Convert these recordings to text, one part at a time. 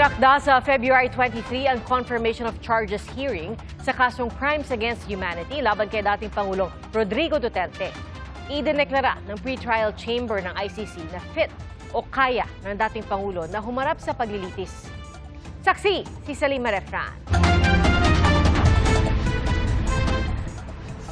Itinakda sa February 23 ang confirmation of charges hearing sa kasong Crimes Against Humanity laban kay dating Pangulong Rodrigo Duterte. Idineklara ng pretrial chamber ng ICC na fit o kaya ng dating Pangulo na humarap sa paglilitis. Saksi si Salima Refran.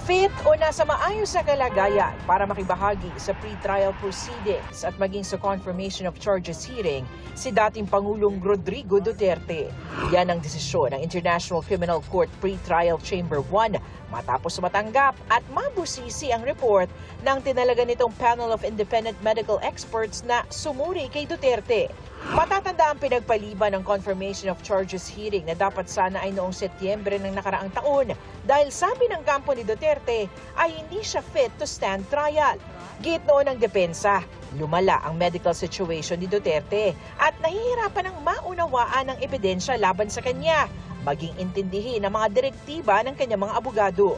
Fit o nasa maayos na kalagayan para makibahagi sa pre-trial proceedings at maging sa confirmation of charges hearing si dating Pangulong Rodrigo Duterte. Yan ang desisyon ng International Criminal Court Pre-Trial Chamber 1 matapos matanggap at mabusisi ang report ng tinalaga nitong panel of independent medical experts na sumuri kay Duterte. Matatanda ang pinagpaliban ng confirmation of charges hearing na dapat sana ay noong Setyembre ng nakaraang taon dahil sabi ng kampo ni Duterte ay hindi siya fit to stand trial. Git noon ng depensa, lumala ang medical situation ni Duterte at nahihirapan ng maunawaan ng ebidensya laban sa kanya, maging intindihin ang mga direktiba ng kanyang mga abogado.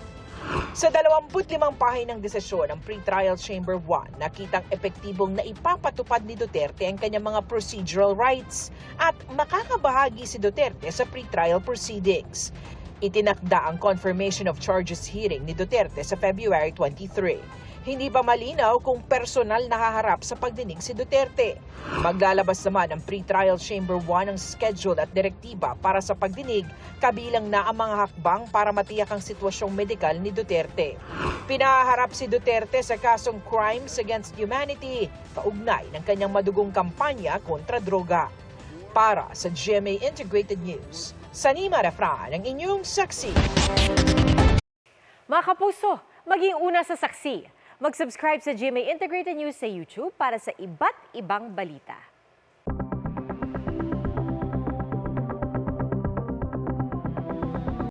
Sa 25 pahinang desisyon ng Pre-Trial Chamber 1, nakitang epektibong naipapatupad ni Duterte ang kanyang mga procedural rights at makakabahagi si Duterte sa pre-trial proceedings. Itinakda ang confirmation of charges hearing ni Duterte sa February 23. Hindi pa malinaw kung personal nakaharap sa pagdinig si Duterte. Maglalabas naman ang Pre-Trial Chamber 1 ng schedule at direktiba para sa pagdinig, kabilang na ang mga hakbang para matiyak ang sitwasyong medikal ni Duterte. Pinaharap si Duterte sa kasong Crimes Against Humanity, kaugnay ng kanyang madugong kampanya kontra droga. Para sa GMA Integrated News, Salima Refran ang inyong saksi. Mga kapuso, maging una sa saksi. Mag-subscribe sa GMA Integrated News sa YouTube para sa iba't ibang balita.